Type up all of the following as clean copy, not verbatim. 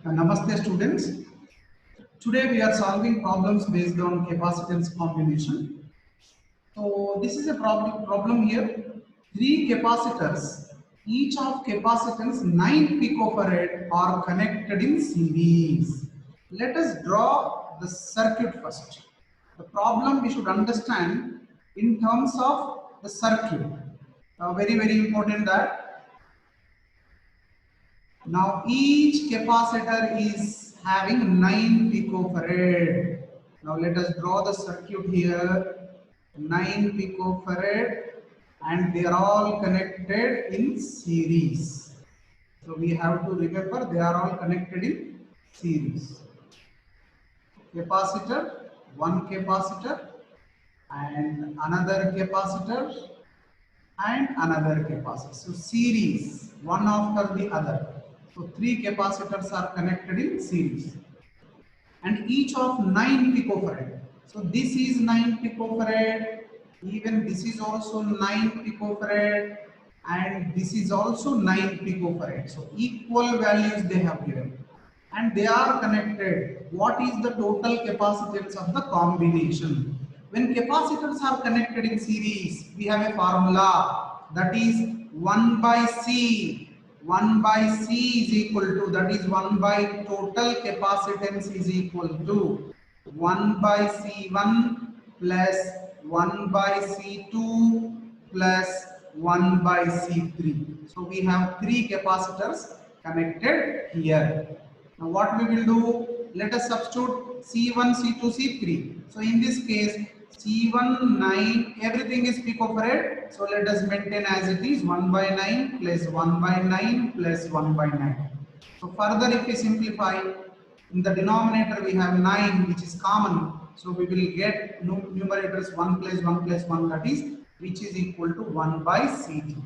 Namaste students. Today we are solving problems based on capacitance combination. So this is a problem here. Three capacitors, each of capacitance 9 picofarad are connected in series. Let us draw the circuit first. The problem we should understand in terms of the circuit. Very important that now each capacitor is having 9 picofarad. Now let us draw the circuit here. 9 picofarad and they are all connected in series. So we have to remember they are all connected in series. Capacitor, one capacitor and another capacitor and another capacitor. So series, one after the other. So three capacitors are connected in series and each of 9 picofarad. So this is 9 picofarad, even this is also 9 picofarad and this is also 9 picofarad. So equal values they have given and they are connected. What is the total capacitance of the combination? When capacitors are connected in series, we have a formula that is 1 by C. 1 by C is equal to, that is 1 by total capacitance is equal to 1 by C1 plus 1 by C2 plus 1 by C3. So we have three capacitors connected here. Now what we will do, let us substitute C1, C2, C3. So in this case, C1 9, everything is picofarad. So let us maintain as it is 1 by 9 plus 1 by 9 plus 1 by 9. So further if we simplify, in the denominator we have 9 which is common. So we will get numerators 1 plus 1 plus 1, that is which is equal to 1 by CT.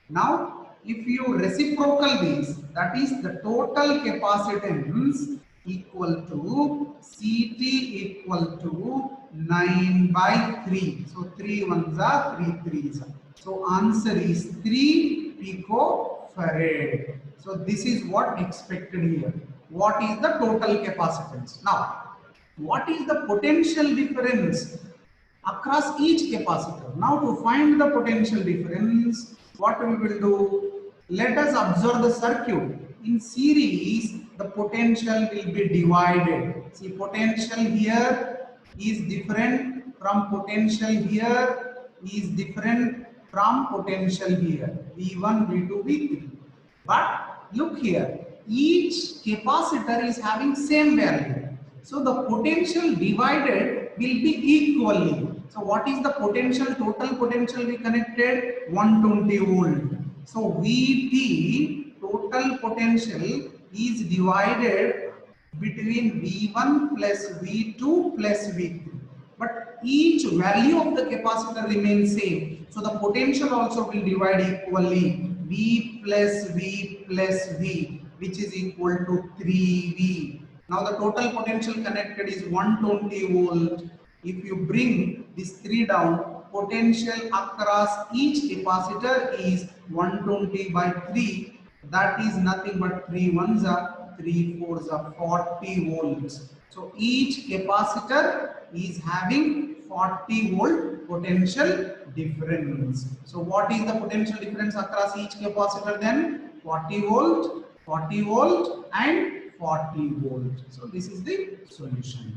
Now if you reciprocal this, that is the total capacitance equal to CT equal to 9 by 3. So 3 ones are 3 threes. So answer is 3 picofarad. So this is what expected here. What is the total capacitance? Now, what is the potential difference across each capacitor? Now to find the potential difference, what we will do? Let us observe the circuit. In series, the potential will be divided. See, potential here is different from potential here is different from potential here. V1, V2, V3. But look here, each capacitor is having same value. So the potential divided will be equally. So what is the potential? Total potential we connected 120 volt. So VT total potential is divided between V1 plus V2 plus V3. But each value of the capacitor remains same. So the potential also will divide equally. V plus V plus V, which is equal to 3V. Now the total potential connected is 120 volt. If you bring this 3 down, potential across each capacitor is 120 by 3. That is nothing but 3 ones are 3 fours are 40 volts. So each capacitor is having 40 volt potential difference. So what is the potential difference across each capacitor then? 40 volt, 40 volt and 40 volt. So this is the solution.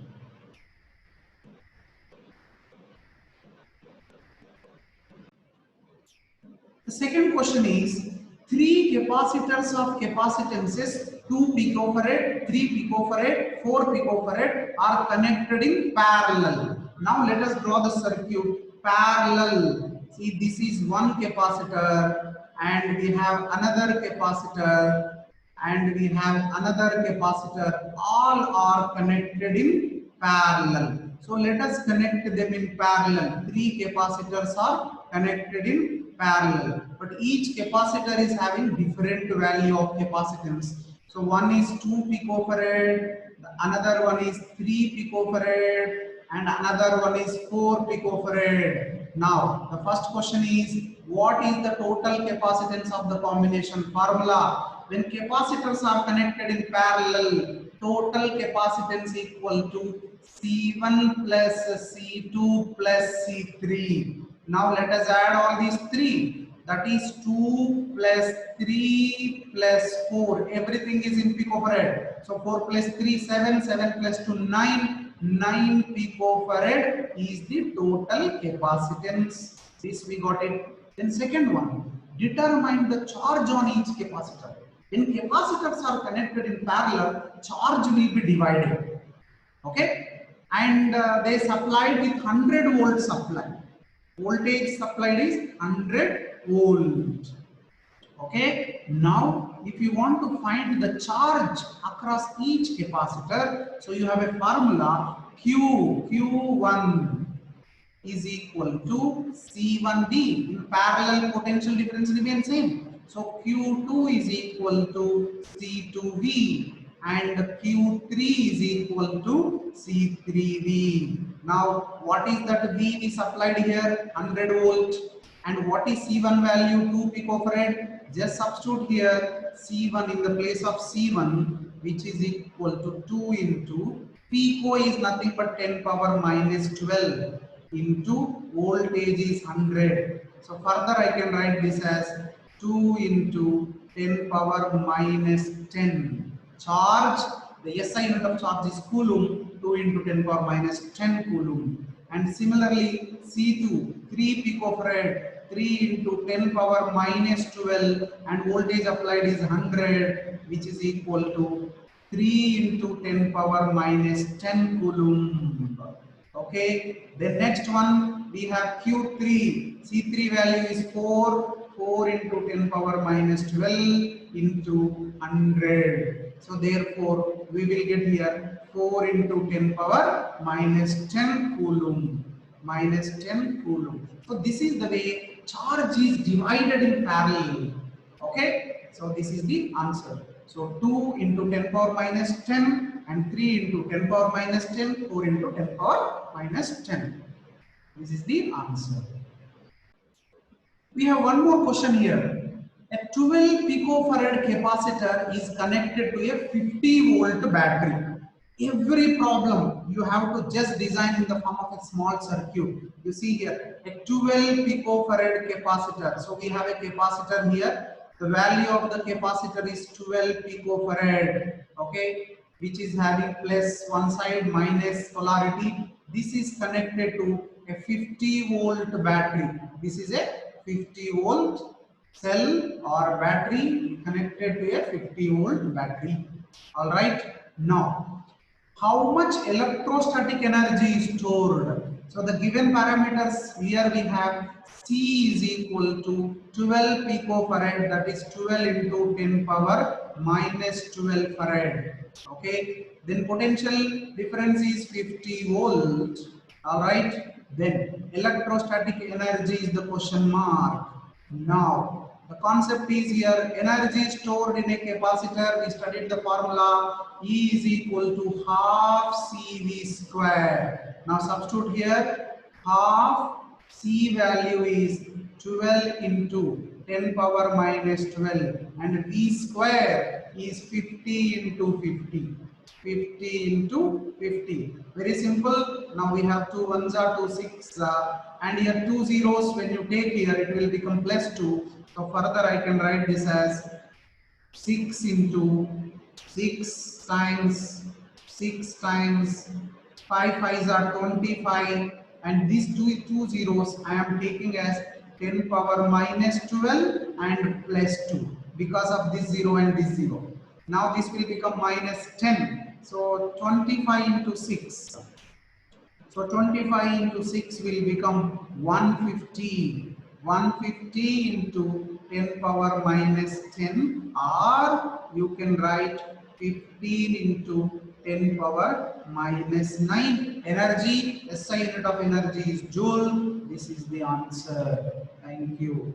The second question is, three capacitors of capacitances 2 picofarad, 3 picofarad, 4 picofarad are connected in parallel. Now let us draw the circuit parallel. See, this is one capacitor and we have another capacitor and we have another capacitor. All are connected in parallel. So let us connect them in parallel. Three capacitors are connected in parallel, but each capacitor is having different value of capacitance. So one is 2 picofarad, another one is 3 picofarad and another one is 4 picofarad. Now the first question is, what is the total capacitance of the combination? Formula, when capacitors are connected in parallel, total capacitance equal to C1 plus C2 plus C3. Now let us add all these three. That is 2 plus 3 plus 4. Everything is in picofarad. So 4 plus 3, 7. 7 plus 2, 9. 9 picofarad is the total capacitance. This we got it. Then second one, determine the charge on each capacitor. When capacitors are connected in parallel, charge will be divided. Okay, and they supplied with 100 volt supply. Voltage supplied is 100 volt. Okay, now if you want to find the charge across each capacitor, so you have a formula Q1 is equal to C1V. In parallel, potential difference remains same. So Q2 is equal to C2V and Q3 is equal to C3V. Now, what is that V we supplied here? 100 volt. And what is C1 value? 2 picofarad. Just substitute here C1 in the place of C1, which is equal to 2 into pico is nothing but 10 power minus 12 into voltage is 100. So further I can write this as 2 into 10 power minus 10. Charge, the SI unit of charge is coulomb, 2 into 10 power minus 10 coulomb. And similarly C2, 3 picofarad, 3 into 10 power minus 12 and voltage applied is 100, which is equal to 3 into 10 power minus 10 coulomb. Okay, the next one we have Q3. C3 value is 4. 4 into 10 power minus 12 into 100. So therefore, we will get here 4 into 10 power minus 10 coulomb. Minus 10 coulomb. So this is the way charge is divided in parallel. Okay, so this is the answer. So 2 into 10 power minus 10 and 3 into 10 power minus 10, 4 into 10 power minus 10. This is the answer. We have one more question here. A 12 picofarad capacitor is connected to a 50 volt battery. Every problem you have to just design in the form of a small circuit. You see here a 12 picofarad capacitor. So we have a capacitor here. The value of the capacitor is 12 picofarad. Okay, which is having plus one side minus polarity. This is connected to a 50 volt battery. This is a 50 volt cell or battery connected to a 50 volt battery. All right. Now, how much electrostatic energy is stored? So the given parameters here we have C is equal to 12 picofarad, that is 12 into 10 power minus 12 farad. Okay. Then potential difference is 50 volt. All right. Then electrostatic energy is the question mark. Now the concept is here energy stored in a capacitor. We studied the formula E is equal to half CV square. Now substitute here half C value is 12 into 10 power minus 12 and V square is 50 into 50. 50 into 50. Very simple. Now we have 2 ones are 2 6 and here 2 zeros. When you take here it will become plus 2. So further I can write this as 6 into 6 times 6 times 5 5s are 25 and these two zeros I am taking as 10 power minus 12 and plus 2 because of this 0 and this 0. Now this will become minus 10. So 25 into 6. So 25 into 6 will become 150. 150 into 10 power minus 10 or you can write 15 into 10 power minus 9. Energy, SI unit of energy is joule. This is the answer. Thank you.